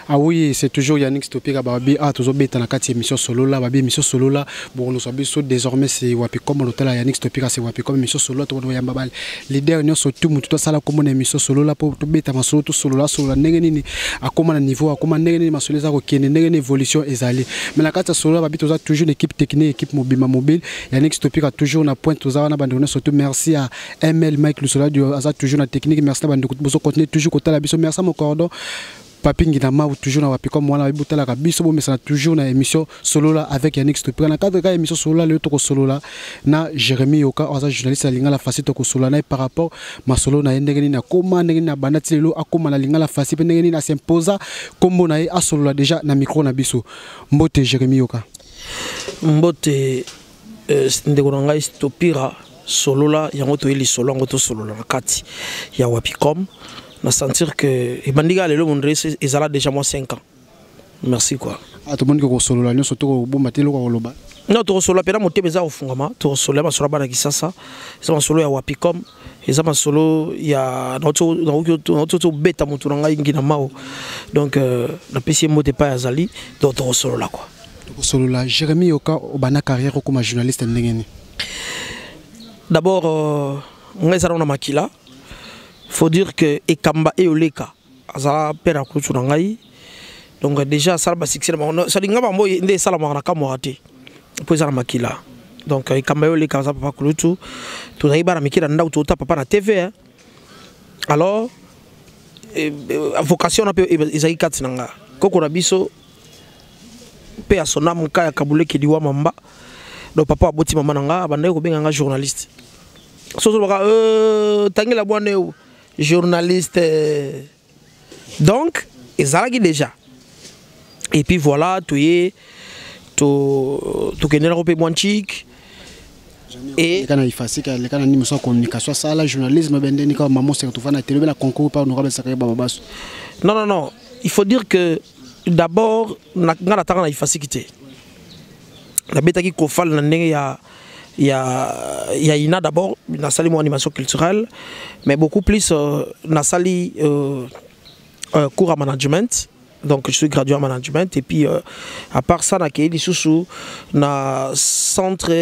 Ah oui, c'est toujours Yannick Stopira Babi. Ah, toujours bête dans la 4e émission solo là. Babi, émission solo là. Bon, nous sommes désormais c'est Wapicom. L'hôtel Yannick Stopira, c'est Wapicom. Émission solo, tout le monde babal. Les derniers sont tout ça là comme une émission solo là pour tout bête, ma solo, tout solo là, solo là. N'engeni à comment un niveau, à comment n'engeni ma solo ça ok, n'engeni évolution ezali. Mais la 4 solo là, Babi, toujours une équipe technique, équipe mobile. Yannick Stopira toujours na point tout ça, on a bandonné surtout merci à ML Mike le solo du hasard toujours la technique. Merci à bandou pour continuer toujours côté la biso. Merci à mon cordon. Papingi na ma toujours na wapi comme moi la bouteille la biso mais ça toujours na émission solo là avec Yannick Stopira na cadre émission solo là le toko solo là na Jérémy Yoka oza journaliste à linga la facile toko solo là par rapport ma solo na ndengeni na koma ndengeni na banati lelo akoma na linga la facile ndengeni na s'imposa kombo na a solo là déjà na micro na biso mbote Jérémy Yoka mbote ndeko na ngai Stopira solo là yango to eli solo yango to solo là na kati ya Wapicom. Na sentir que Bandiga le monde ils ont déjà moins 5 ans. Merci quoi. Ah tout le monde qui solo là nous surtout bon matin ko loba. Non to solo pena moté beza ofungama to solo ma solo bana kisasa. C'est un solo ya Wapicom. C'est un solo ya notre beta mutu nga ngina mao. Donc la PC moté pas azali donc to solo là quoi. To solo là Jérémy Yoka bana carrière comme journaliste ndengeni. D'abord ngeza na makila. Faut dire que Ekamba et Oleka azala pera kutu ngai donc déjà ça ba succès ça linga ba moy ndé sala ma ka moraté pour ça makila donc Ekamba et Oleka za papa kutu to zaiba na mikila nda to papa na TV hein. Alors vocation na pe ezai katinanga koko na biso pe asona muka ya kabule kediwa mamba donc papa aboti mama nanga banda ko benga journaliste so tangela bwane journaliste donc ezalaki déjà et puis voilà tu es tu connais la Mwanchik et kana ifasi ka le kana ni muso communication ça la journalisme bendeni ka maman c'est tout fana télé la concours par honorable Sakaya Bababasso. Non il faut dire que d'abord ngala tanga ifasi kité la betaki ko fal na ndenge ya ina d'abord na sali mon animation culturelle mais beaucoup plus na sali cours à management donc je suis gradué en management et puis à part ça na kei sous na centre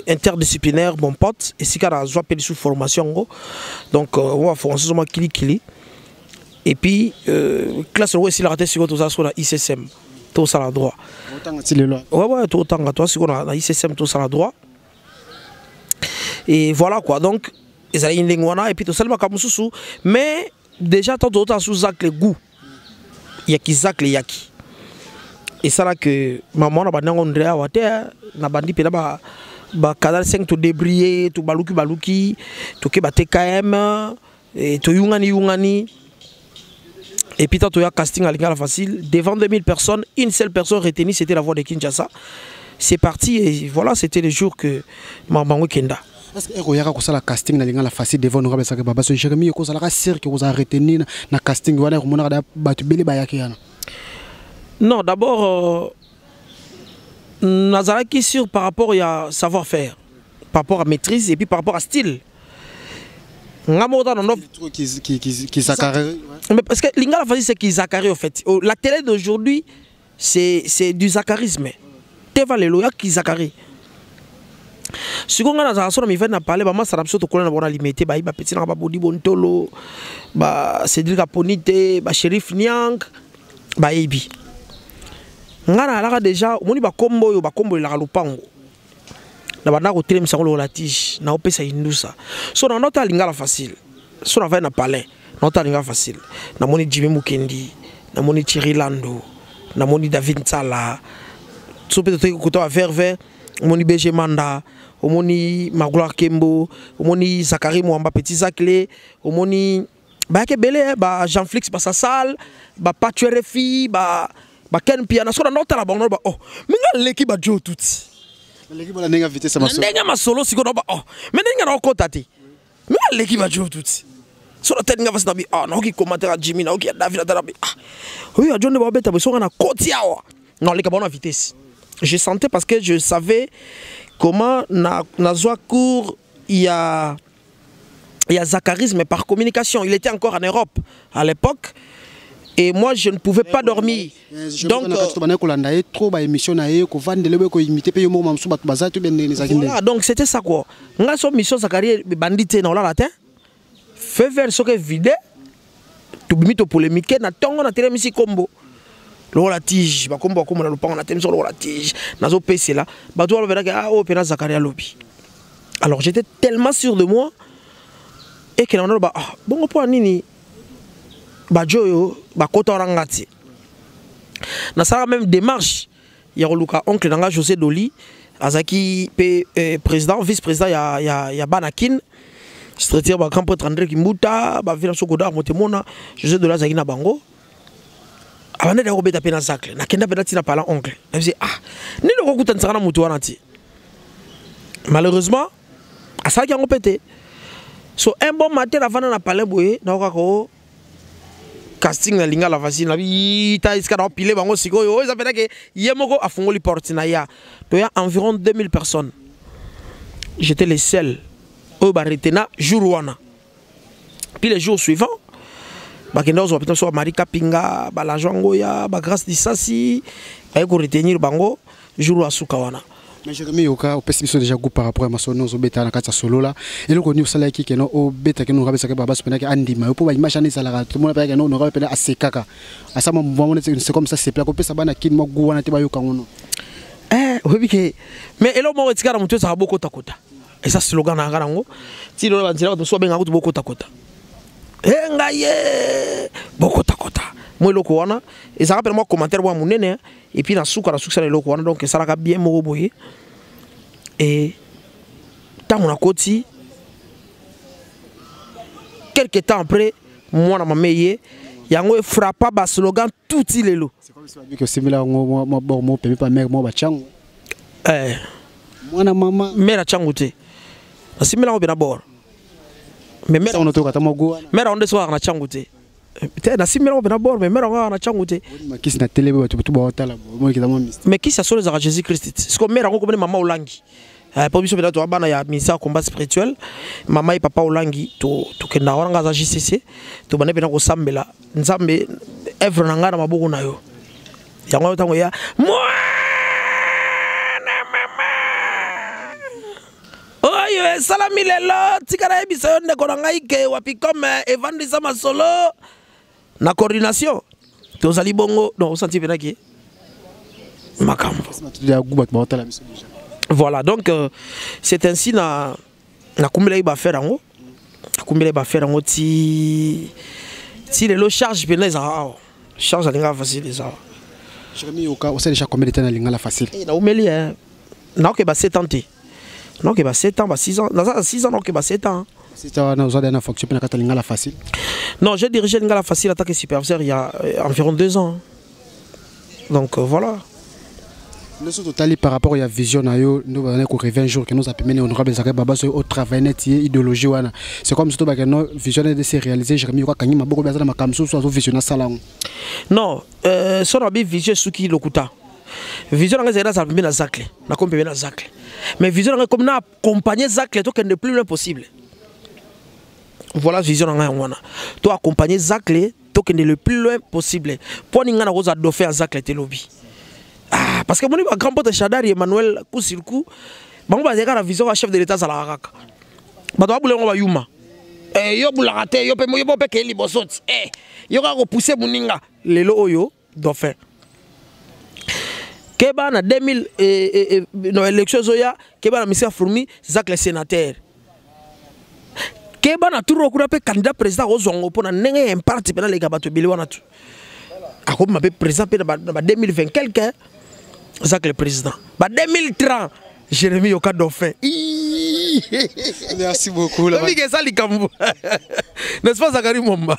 interdisciplinaire mon pote et si kana zo appelé sous formation donc on va formation moi kili et puis classe aussi la raté sur tout ça sur la ICSM tout ça la droit ouais tout autant toi sur la ICSM tout ça la droit. Et voilà quoi, donc ils ont une langue et puis tout ça mais déjà tant d'autres sous Zach le goût yaki Zach le yaki et ça là que maman na bandi Andrea wate na bandi pena ba canal 5 to débrier to baluki to ke ba TKM et to yungani et puis tant to ya casting à l'ingala facile devant 2000 personnes une seule personne retenue c'était la voix de Kinshasa. C'est parti et voilà c'était le jour que maman Wekenda. Est-ce que vous avez un casting dans la facile devant nous Sakaya Bababasso Jérémy Yoka ça la cirque que vous avez retenu na casting wana ko mona da batu bele bayaki yana. Non d'abord nazalaki sur par rapport à savoir-faire, par rapport à maîtrise et puis par rapport à style. Ngamoda non qui Zakari. Mais parce que l'ingala facile c'est qui Zakari en fait. La télé d'aujourd'hui c'est du zakarisme. Teva lelo ya qui Zakari. Si on a un mi na parler ba masara biso to kolona bona limité ba iba petit na ba bodi bontolo ba Cédric Aponite ba Sheriff Niang ba ibi ngana alaka déjà moni ba kombo yo ba kombo la lupango na bana ko télé msangolo la tige na opesa indusa so na nota lingala facile so na va na parler nota lingala facile na moni Jimmy Mukendi na moni Thierry Lando na moni David Nsala so peut être ko to verve moni BG Manda omoni Magloire Kembo omoni Zakari Mwamba Petit Zakle omoni ba ke belé ba Jean-Flix ba Sassal ba Patuere fi ba Ken Piana so na nota la bango ba oh minga leki ba jo tout leki ba nenga vitesse ma solo nenga ma solo siko ba oh mais nenga na kontate minga leki ba jo tout so na tenga va snabi ah na ki commentaire Jimmy na ki David Darabi ah oui a John ba beta ba so na koti awa non leki ba na vitesse je sentais parce que je savais comment na cours il y a Zakari mais par communication il était encore en Europe à l'époque Et moi, je ne pouvais pas dormir. Donc, voilà, donc c'était ça quoi. Nga so mission Zakaria bandité na la latin. Fait vers ce que vide. Tu bimi to polémique na tongo na télé misi combo. Lola tige, ba combo comme na lopango na télé sur lola tige. Na zo PC là, ba to verra que ah oh pena Zakaria lobby. Alors j'étais tellement sûr de moi et que na ba bon po nini ba joyo ba kota orangati. Na ça même démarche. Il y a Luka oncle nanga José Doli. Azaki président, vice-président, il y a Banakin. C'est-à-dire que quand prêtre André Kimbuta, Vila Sokoda, Montemona, José de la Zagina Bango. Avant de rebeter à Penazacle, na kenda penati na parlant oncle. Elle dit ni le rokutan sarana mutuanati. Malheureusement, à ça qui a répété. So un bon matin avant na parler boye, na okako casting na linga la facile na bita iska na pile bango sikoyo, ça fait que yemoko a fongoli porte na ya. Il y a environ 2000 personnes. J'étais le seul au Baritena jour wana. Puis les jours suivants, bakenda zo hôpital so Marika Pinga, ba la Jangoya, ba grâce di Sasi, ba ko retenir bango jour wa suka wana. Mais Jérémy Yoka au pessimisme déjà goût par rapport à masono zo beta na kata solo là. Et le connu sala ki keno o beta keno rabe saka baba spena ki andima. Po ba image ni sala tout le monde pa keno no rabe pena asekaka. Asa mo c'est comme ça c'est plat ko pesa bana kin mo gu wana te ba yoka ngono. Oui, mais et là, moi, je suis ça beaucoup de kota. Et ça, c'est le slogan à Garango. Si l'on va dire que soit bien beaucoup de kota. Eh, ngaye, beaucoup de kota. Moi, le koana. Et ça rappelle moi commentaire moi mon nene. Et puis, dans souka, la souka, le koana. Donc, ça l'a bien moroboyé. Et, tant mon akoti. Quelques temps après, moi, ma meilleure. Il y a un frappable bas slogan tout il est là. C'est comme ça que c'est là moi permet pas mère moi bachang. Moi na maman mère changoute. C'est là on bien d'abord. Mais mère on autour ta mogo. Mère on dessoir na changoute. Peut-être na si mère on bien d'abord mais mère on na changoute. Mais qui na télé tout ba hôtel moi qui dans mais qui ça sur les Jésus Christ. C'est comme mère on comme maman olangi. Pour biso bela to bana ya ministère combat spirituel mama et papa olangi to kenda oranga za JCC to bana bena ko sambela nzambe evre nanga na maboko na yo yango tango ya mwana mama oyo salami lelo tikara ebisa yo ndeko nanga ke wapi comme evandisa masolo na coordination to zali bongo non senti bena ki makambo ya gubat ba hotela biso déjà. Voilà, donc c'est ainsi na kumela ba faire ngo. Kumela ba faire ngo ti le lo charge penez a charge à linga facile ça. Jérémy Yoka, on sait déjà combien de temps na linga la facile. Na umeli na ke ba 7 ans té. Non ke ba 7 ans, ba 6 ans, na 6 ans non ke ba 7 ans. C'est ça na zo na fonction na linga la facile. Non, j'ai dirigé linga la facile en tant que superviseur il y a environ 2 ans. Donc voilà. Nous sommes totalement par rapport à la vision, nous avons 20 jours que nous avons mené honorable Zakaria Baba au travail net idéologie. C'est comme si notre vision de se réaliser. Jérémy Yoka Kanyi Maboko Bazana Makamso soit visionnaire salon. Non, son habit vision ce qui l'okuta. Vision en général ça peut bien Zakle, na comme bien Zakle. Mais vision comme na accompagner Zakle tout que ne plus loin possible. Voilà vision en wana. To accompagner Zakle tout que ne le plus loin possible. Pour ninga na rosa do faire Zakle te lobby. Ah, parce que mon grand pote Chadari Emmanuel Kousilkou, bon bah la vision à chef de l'État Zalaraka. Bah toi boule on va yuma. Yo boule raté, yo pe mo yo pe keli bosoti. Yo ka repousser moninga lelo oyo dauphin. Keba na 2000 no élection zoya, keba na monsieur Fourmi Zak le sénateur. Keba na tour okura pe candidat président ozongo pona ndenge un parti pena les gabato bili wana tu. Akob ma pe président pe na 2020 quelqu'un Zak le président. Bah 2030, Jérémy Yoka dauphin. Merci beaucoup. N'est-ce pas Zakari Momba?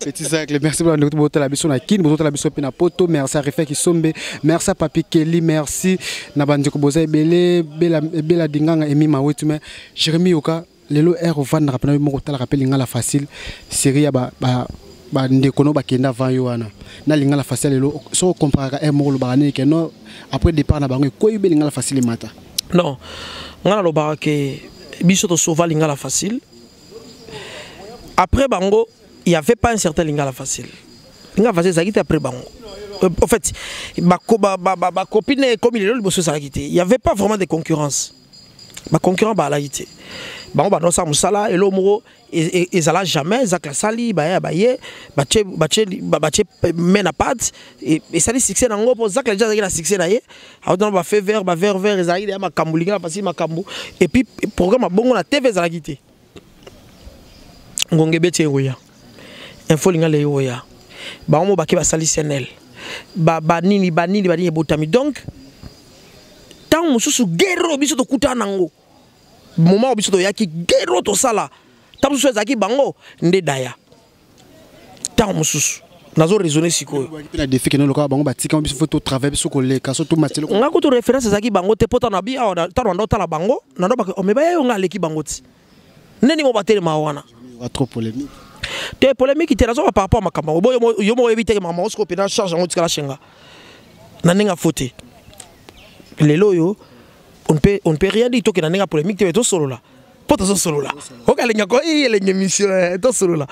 Petit Zak, merci pour notre la mission à Kin, votre la mission à Poto, merci à Refek Isombe, merci à Papi Kelly, merci Nabandiko Boza Bela Dinganga Emi Mawetume, Jérémy Yoka, Lelo R Van rappelle mon rappel la facile, série ba ndekono ba kenda van yo wana na linga la facile lo so compara e mo lo bani ke no après départ na bango ko yube linga la facile mata non ngana lo ba ke biso to sauva linga la facile après bango il y avait pas un certain linga la facile nga facile ça qui après bango. En fait, ma copine comme il est là, il n'y avait pas vraiment de concurrence. Ma concurrent bah là il était. Bah on va dans ça musala et l'homo et ça là jamais ça classe ali bah menapat et ça dit succès dans l'eau pour ça que les gens qui ont succès là alors on va faire vert et ça il y a ma kambulinga passer ma kambu et puis programme bon on a TV ça la quitté. Ngonge beti oya. Info linga le oya. Bah on va ba sali senel. Ba nini botami donc tant mususu guerre biso to kuta nango. Moment biso to yaki guerre to sala. Tant mususu ezaki bango nde daya. Tant mususu nazo raisonner siko. La défi que nous bango batika biso faut to travailler biso ko le kaso to matelo. Nga ko to référence ezaki bango te pota na bi a ta ndo tala bango na ndo ba o me ba yo nga leki bango ti. Neni mo batele mawana. Trop polémique. T'es polémique qui par rapport à ma caméra. Yo mo éviter que maman scope na charge en tika la chenga. Na ninga faute. Les loyo on peut rien dire to que na ninga polémique te to solo là. Poto so solo là. O ka lenga ko il est émission to solo là.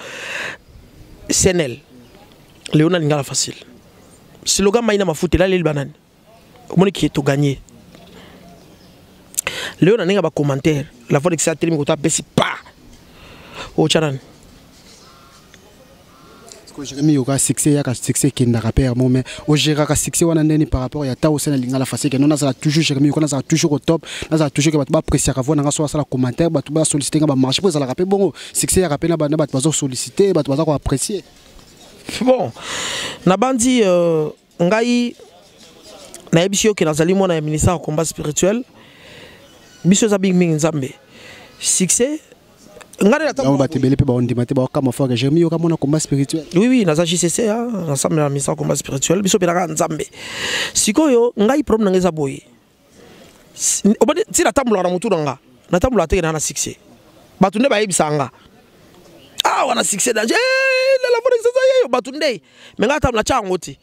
Senel. Léona ninga la facile. Si le gars maina ma faute là les banane. Au moins qui est to gagner. Léona ninga ba commentaire. La fois que ça termine ko ta pesi pas. O charan. Jérémy yoka succès ya ka succès qui n'a rappeur mais au gérer ka succès wana ndeni par rapport ya ta au sein linga la facile que non ça toujours Jérémy yoka ça toujours au top ça toujours que ba apprécier ka vona nga so la commentaire ba ba solliciter ba marcher pour ça la rappel bon succès ya rappel na ba ba solliciter ba ko apprécier bon na bandi ngai na ebisio que nazali mona ya ministère au combat spirituel biso za big ming nzambe succès. Oui, oui, naza JCC, ensemble la mission combat spirituel, biso pelaka nzambe. Sikoyo, ngai problème ngeza boye. Obade ti la tambula na mutu nga, na tambula te na succès. Batunde ba yebisa nga. Ah, wana succès danger. La bonne ça yo batunde. Mais nga tambula cha ngoti.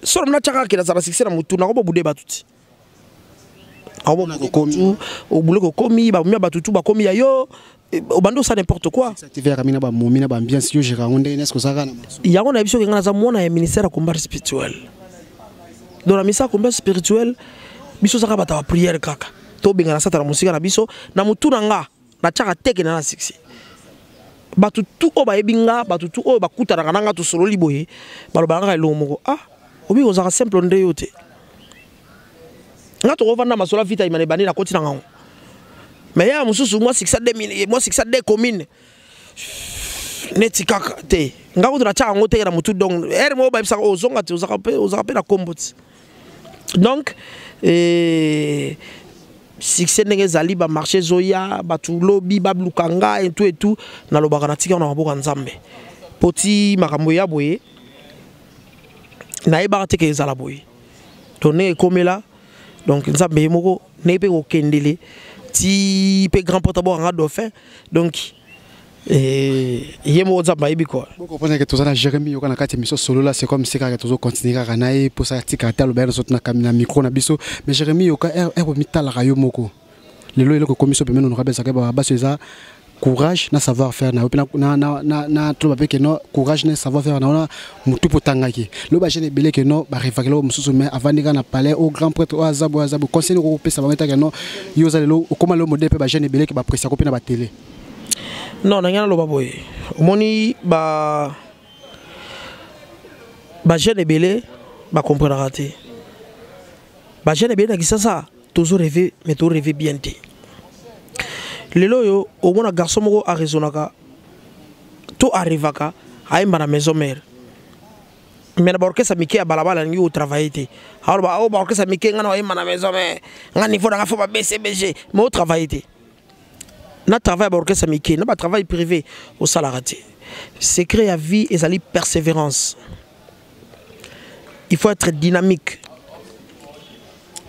Soro na chaka ke na succès na mutu na ko bude batuti. Awo komi, o bule ko komi, ba mia batutu ba komi ya yo. Au bando ça n'importe quoi. Il y a un ministère de combat spirituel. Dans la ministère de combat spirituel, biso saka bata prière kaka. To benga na sata na musika na biso na mutu nanga na chaka teke na succès. Batu tu o ba ebinga, batu tu o ba kuta na nanga to solo liboye. Ba lo banga lo moko. Ah, obi ko saka simple nde yote. Nga to rovanda masola vita imane bani na koti na ngango. Mais il y a moi succès 2000 moi succès des communes netika te ngako to na cha ngote na mutu donc er mo ba bisa ozonga te ozaka na komboti donc succès ndenge zali ba marché zoya ba tu lobby ba blukanga et tout na lobaka na tika na maboka nzambe poti makambo ya boye na eba te ke zala boye to ne komela donc nzambe moko ne pe ko kendele ti pe grand porte-bonheur en dauphin donc yemo za baibi quoi beaucoup pensent que tous na Jérémy yoka na kati mission solo là c'est comme si ka toujours continuer ka naï pour ça tikata le ben sotna kamina micro na biso mais Jérémy yoka est mitala ka yo moko lelo ile ko commission pe meno rabeza ka ba ça courage na savoir faire na tout ba que non courage na savoir faire na mutu potangaki le ba jeune belé que non ba revakelo mususu mais avant de na palais au grand prêtre au azabu conseil ko pesa ba meta que non yo za lelo comment le modèle pe ba jeune belé que ba pression ko pe na ba télé non na ngana lo ba boy moni ba jeune belé ba comprendre raté ba jeune belé na ça toujours rêver mais toujours rêver bien té. Lelo yo au moins garçon moko a raisonnaka to arrivaka a na maison mère mais d'abord que ça mike a balabala ngi au travail té alors ba o ba que ça mike ngana a na maison mère ngani faut nga faut ba BCBG mais au travail té na travail ba que ça mike na ba travail privé au salarié secret à vie et ali persévérance il faut être dynamique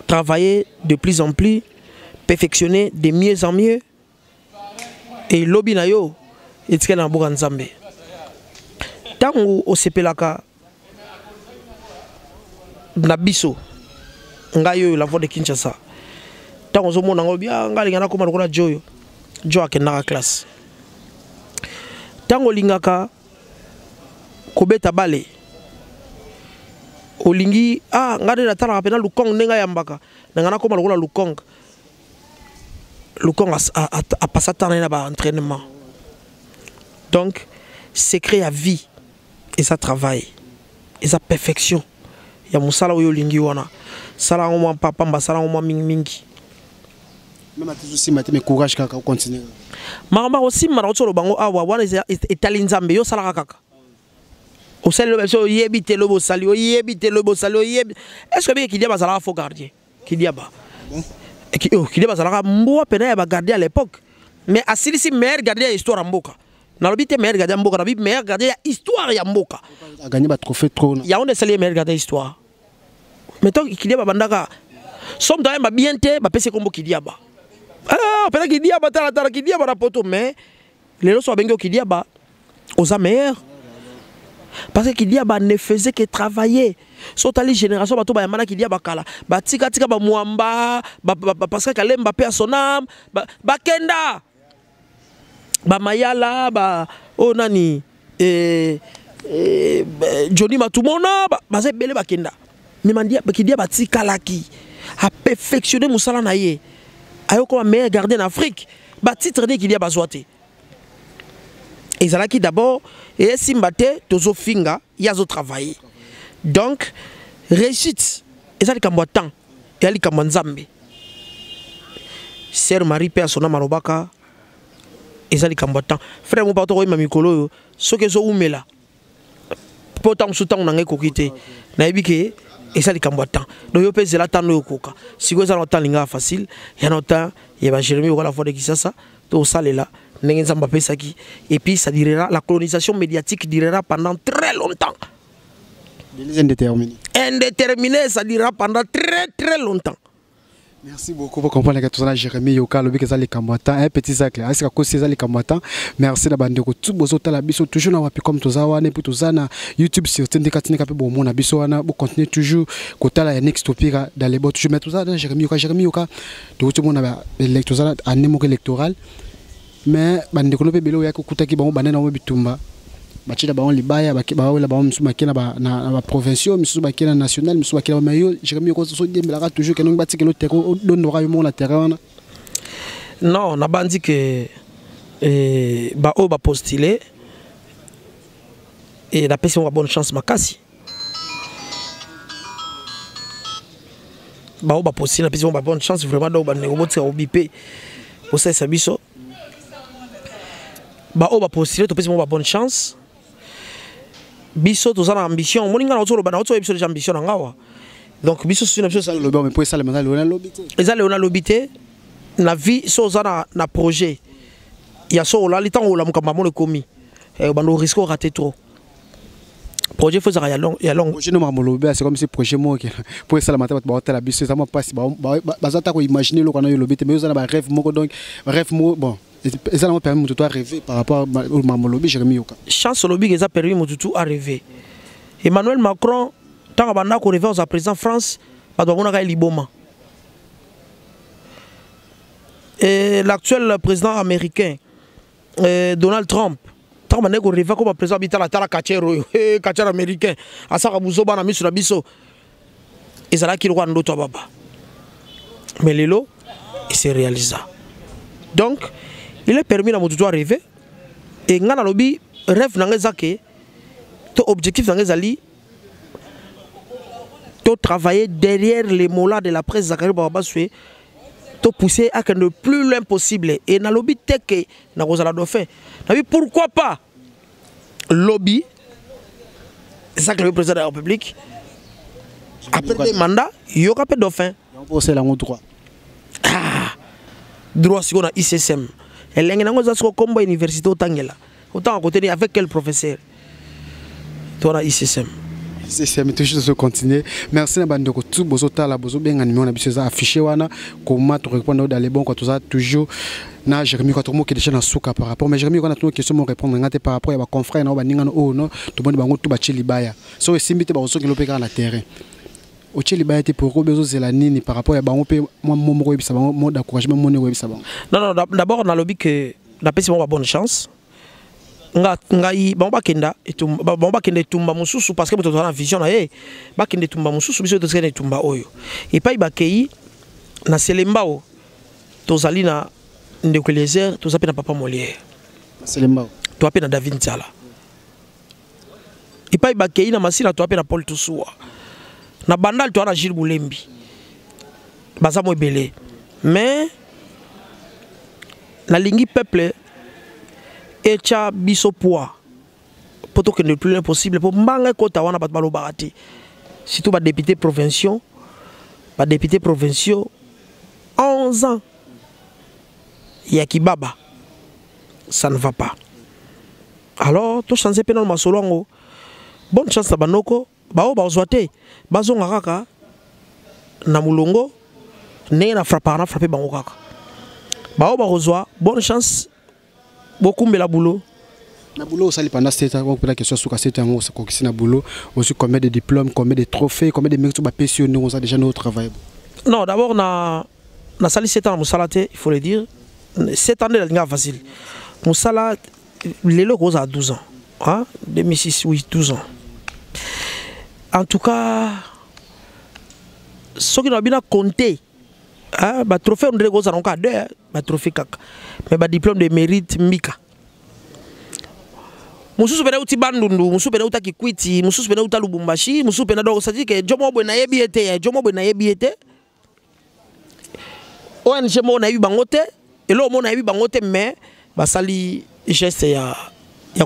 travailler de plus en plus perfectionner de mieux en mieux. Et lobby na yo etikela na boka nzambe tango osepelaka na biso ngayo la voix de Kinshasa tango zo mona ngobia ngali ngana koma lokola joyo jo akenda classe tango lingaka kobeta bale olingi ngade na tala pena Lukong nenga yambaka ngana koma lokola Lukong a passé temps na ba entraînement. Donc secret à vie et ça travail et ça perfection ya musala oyo lingi wana sala ngoma papa mbasala ngoma mingi même atu aussi maté mais courage kaka continuer mama aussi mara otolo bango awa wana etali nzambe yo sala kaka o sali lo so yebite lo bosali o yebite lo bosali o yebi est-ce que bien qui dit bazala faux gardien qui dit ba qui dit bazala mboa pena ya ba gardien à l'époque mais asilisi meilleur gardien de l'histoire mboka na lobite meilleur gardien mboka na bi meilleur gardien ya histoire ya mboka a gagné ba trophée trop ya on est sali meilleur gardien histoire mettons qui dit ba bandaka somme dans ba bien te ba pese kombo qui dit ba peut-être qui dit ba tala qui dit ba rapoto mais les autres sont bengo qui dit ba aux meilleurs parce que qui dit ba ne faisait que travailler surtout les générations bato ba yamana qui dit ba kala ba tika ba muamba parce que Kalemba paix à son âme ba kenda ba mayala ba onani Johnny Matumona ba se bele ba kenda mais mandi ba qui dit ba tika laki a perfectionner musala na ye ayo comme meilleur gardien en Afrique ba titre qui dit ba zoate et ça là qui d'abord et simbate tozo finga yazo travailler donc réussite et ça li kambo temps et li kambo nzambe Sœur Marie Père sona marobaka et ça li kambo temps frère mon pato ko mamikolo so ke zo umela pourtant soutan na ngai kokite na ebike et ça li kambo temps donc yo pèse la temps no koka si ko ça no temps linga facile ya no temps ya ba Jérémie ko la fois de kisasa to salela. Et puis ça durera, la colonisation médiatique durera pendant très longtemps. Indéterminé. Indéterminé, ça durera pendant très longtemps. Merci beaucoup pour comprendre que tout ça, Jérémie Yoka, le ça les combattants, un petit sac là, est-ce que c'est ça les combattants? Merci d'abord tout bozo la biso toujours na wapi comme tout ça wana pour tout ça na YouTube sur Tendekatine kapé bon mon biso wana pour continuer toujours côté la next topic dans les bots toujours mettre tout ça dans Jérémie Yoka, tout le monde a électoral année électorale. Mais bande ko lope belo ya ko kutaki bango banana mo bitumba bachida bango libaya ba wala bango msuma kena na provincial msuma kena national msuma kena mayo Jérémie ko so dembela toujours que non batiki le terrain donnera mo la terrain non na bandi que ba o ba postuler et la personne a bonne chance makasi ba o ba postuler la personne a bonne chance vraiment do ba nego botsa obipé au sai sabiso ba o ba postuler to pesi mo ba bonne chance biso to zana ambition moninga na otolo ba na otolo biso de ambition ngawa donc biso suna biso ça le bon mais pour ça le mental on a lobité eza le on a lobité na vie so zana na projet ya so la litan o la mukamba mo le komi e ba no risque rater trop projet faut ça ya long projet no mamolobe c'est comme si projet mo pour ça la matin ba hôtel biso ça mo passe ba zata ko imaginer lo kana yo lobité mais zana ba rêve moko donc rêve mo bon. Et ça m'a permis de rêver par rapport au Mamolobi, Jérémie Yoka. Chance Lobi, ça a permis de rêver. Emmanuel Macron, tant qu'on a rêvé aux président France, on a Liboma. Et l'actuel président américain, Donald Trump, tant qu'on a rêvé comme président habitant la terre à américain, à Sarabouzo, à Miss Rabiso, et ça là qui roi l'autre baba. Mais les lots, c'est réalisé. Donc, il est permis à mon rêver et ngana lobi rêve nangezake to objectif nangezali to travailler derrière les mots-là de la presse Zakari Babasoué to pousser à que le plus loin possible et na lobi teke na kozala dauphin na pourquoi pas lobby ça que le président de la République après des mandats yoka pe dauphin pour c'est la droit droit sur la ICSM. Elle est en combat université au Tangela. Autant à côté avec quel professeur? Toi la ICSM. ICSM toujours se continuer. Merci na bande ko tout bozota la bozo bien animé on a biso affiché wana comment te répondre dans les bons quand tout ça toujours na Jérémie quand mo qui déjà na souka par rapport mais Jérémie quand on a question mo répondre ngate par rapport ya ba confrère na ba ningano oh non tout bon bango tout ba chilibaya. So simbite ba oso ki lopeka na terrain. Au Tchèque, il pour Nini par rapport à mon d'encouragement. Non, d'abord, on a lobby que la personne a bonne chance. ngai ba kenda etumba ba kenda etumba mususu parce que moto na vision na ye ba kenda etumba mususu biso to kenda etumba oyo et pas ba kei na selembao tozali na ndeko Eliezer tozape na papa Molière selembao to apena David Nzala et pas ba kei na masina to apena Paul Toussoua na bandal to na Gilles Boulembi baza mo ebele mais la lingi peuple et tcha biso poids pour que le plus possible pour mbanga kota wana bat balo barati surtout ba député provinciaux 11 ans Yakibaba ça ne va pas alors to changer pe na masolongo bonne chance na banoko bao ba ozwate bazonga kaka na mulongo ne na frapper bango kaka bao ba ozwa bonne chance beaucoup de boulot. Na boulot aussi pendant 7 ans, on peut la question sur 7 ans, on s'est conquisté na boulot, aussi combien de diplômes, combien de trophées, combien de mérites on va payer on a déjà notre travail. Non, d'abord na sali 7 ans musalate, il faut le dire. 7 ans de la facile. Musala les locaux à 12 ans. Hein? 2006 oui, 12 ans. En tout cas ce qui n'a bien compté ah, bah trophée on dirait que ça n'a pas deux, bah trophée kaka, mais bah diplôme de mérite mika. Mususu pena uti bandundu, mususu pena uta kikwiti, mususu pena uta Lubumbashi, mususu pena do ça dit que jomo bo na yebiete, jomo bo na yebiete. ONG mo na yu bangote, et lo mo na yu bangote mais bah sali geste ya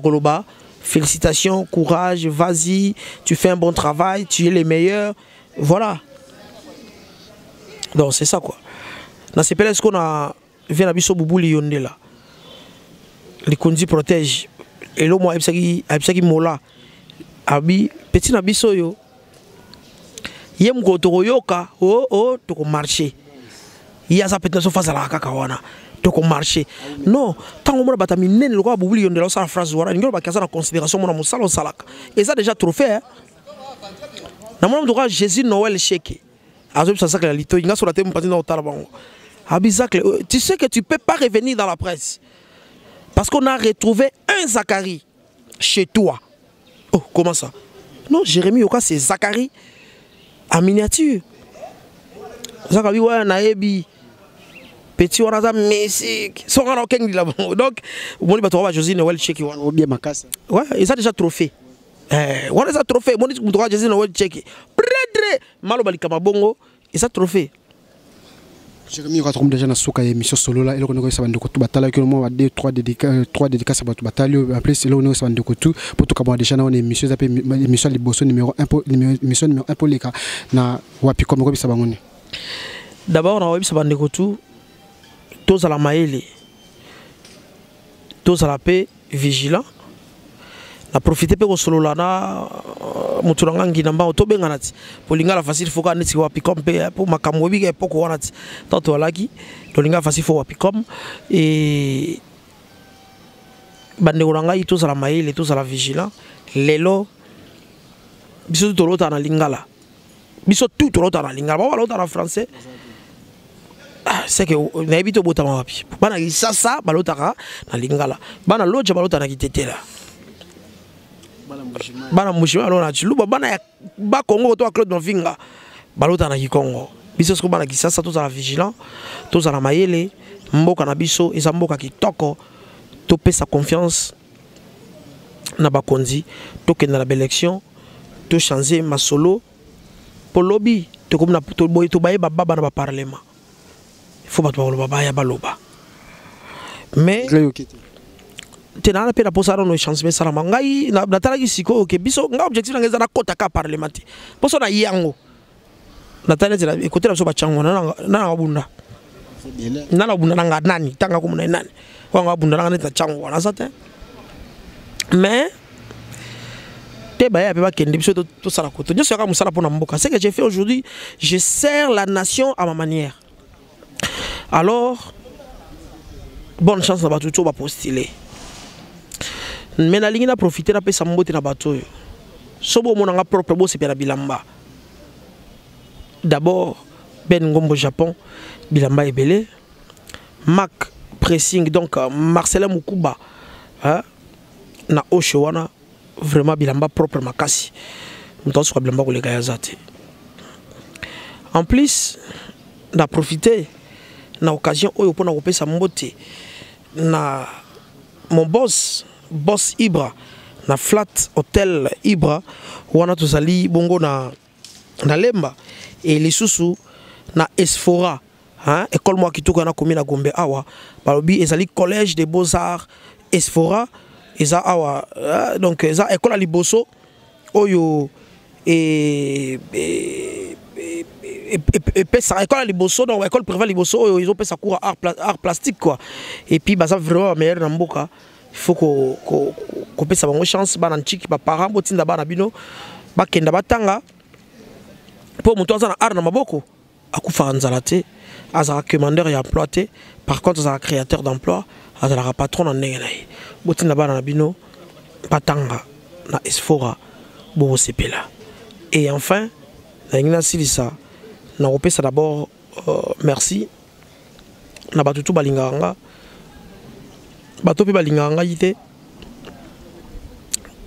koloba. Félicitations, courage, vas-y, tu fais un bon travail, tu es le meilleur, voilà. Donc c'est ça quoi. Dans ces pays, qu'on a vu la biso boubouli yonde là. Les conduits protègent. Et là moi absaki mola. Abi petit na biso yo. Yem go to yoka oh to marcher. Il y a ça peut-être face à la kakawana. To marcher. Non, tant on bata minen le ko boubouli yonde là ça phrase wara ngelo ba kaza na considération mona musalo salaka. Et ça déjà trop fait. Na mona doka Jésus Noël Cheke. Tu sais que tu ne peux pas revenir dans la presse. Parce qu'on a retrouvé un Zacharie chez toi. Oh, comment ça? Non, Jérémie Yoka, c'est Zacharie en miniature. Zacharie, ouais, Naebi. Petit, on a Messi. Donc, on va Josie Noël Cheki. Ouais, ils ont déjà trophée. On a déjà trophée. On a Josie Noël Cheki. Malo balikama bongo et ça trophée. Jérémie Ratrom déjà na soka émission solo là et le connaît ça bande ko batala que moi 3 dédicaces à batalio en plus le connaît ça bande ko tout pour tout ka déjà na émission ça émission liboso numéro 1 émission numéro 1 pour les cas na wapi comme ko bisa bangone. D'abord na wapi ça bande ko tout tous à la maele tous à la paix vigilant na profiter pe ko solo là na muturanga ngina mba otobenga nati polinga la facile foka neti wapi comme pour makambo bi ke poko wana ti tanto alaki tolinga facile fo wapi comme et bande oranga ito sala maile to sala vigilant lelo biso to lota na lingala biso tout to lota na lingala ba lota na français c'est que na ebito botama wapi bana kisasa balota na lingala bana loja balota na kitetela bana mushima lona chiluba bana ya ba Congo to Claude Novinga balota na Kikongo biso sko bana kisasa to za vigilant to za na mayele mboka na biso eza mboka kitoko to pesa confiance na bakonzi to kenda na élection to changer masolo pour lobby to comme na to boy to baye baba na ba parlement il faut pas to baba ya baloba mais tena pe na posa no chance mais sala mangai na tala ki siko ke biso nga objectif na ngeza na kota ka parlementaire poso na yango na tala tena écouter la so ba chango na bunda na bunda nga nani tanga ko mona nani ko nga bunda na neta chango na sata mais te ba ya pe ba kende biso to sala ko to nyoso ka musala pona mboka c'est que j'ai fait aujourd'hui je sers la nation à ma manière alors bonne chance na ba tout ba postuler. Mais na lingi na profiter na pesa mbote na bato yo sobo mona nga propre bo sepela bilamba d'abord Ben Ngombo Japon bilamba ebele Mac Pressing donc Marcelin Mukuba hein na osho wana vraiment bilamba propre makasi mutu azosuka bilamba koleka ya zate. En plus na profiter na occasion oyo mpona kopesa mbote na mon boss Ibra na Flat Hotel Ibra wana tozali bongo na Lemba et lisusu na Esfora, hein, école moi kitoko na commune na Gombe awa balobi ezali collège des beaux-arts Esfora eza awa, donc eza école à liboso oyo et pesa école à liboso, donc école privée liboso oyo ils ont pesa cours art plastique quoi, et puis bah ça vraiment meilleur na mboka. Il faut qu'on pesa bango chance bana nchiki ba parents botinda bana bino bakenda batanga pour mutu aza na art na maboko akufa nzala te, azala commandeur ya emploi te, par contre azala créateur d'emploi, azala patron na ndenge na ye botinda bana na bino batanga na Esfora bo sepela. Et enfin na ngina silisa na kopesa d'abord merci na batutu balinganga bato pe balinganga yite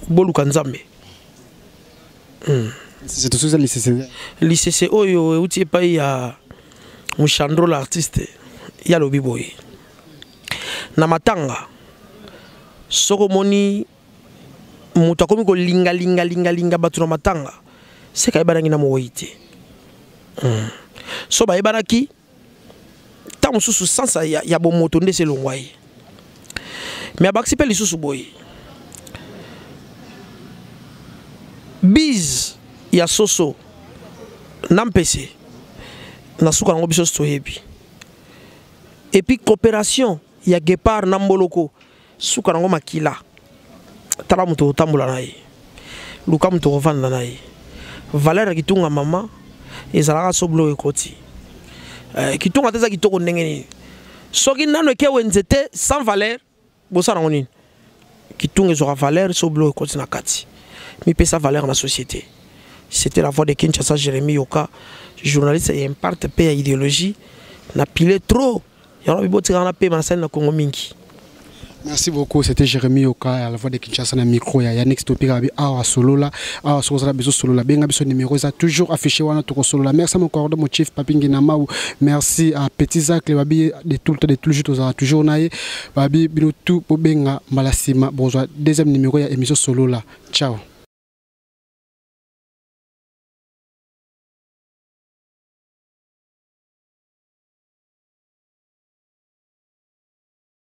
boluka nzambe. C'est tout ça lycée oyo euti epai ya Mushandro l'artiste ya lobi boye na matanga soko moni mutu akomi kolinga bato na matanga seka ebanaki na moyi te. So bayebanaki ta mosusu sansa ya bomoto nde selongwa ye, mais abakisi mpe lisusu boye bise ya soso na mpese na suka nango biso toyebi, et puis coopération ya Gepard na Mboloko suka nango makila tala mutu otambola na ye luka mutu ovanda na ye valeur kitunga mama ezalaka soblo ekoti kitunga teza kitoko ndenge nini soki nano eke wenzete sans valeur bosana ngo nini kitunga ezora valeur soblo ekoti na kati mi pesa valeur na société. C'était la voix de Kinshasa Jérémy Yoka, journaliste et imparte paix à idéologie na pile trop yaro biboti kana paix na scène na Congo mingi. Merci beaucoup, c'était Jérémy Yoka à la voix de Kinshasa na micro ya Yannick Topika bi awa solola awa solola biso solola benga biso numéro ça toujours affiché wana to solola. Merci mon corps de mon chef Papingi na Maou, merci à Petit Zac le babi de tout le temps de tout le jour toujours naé babi bino tout po benga malasima bonjour deuxième numéro ya émission solola. Ciao.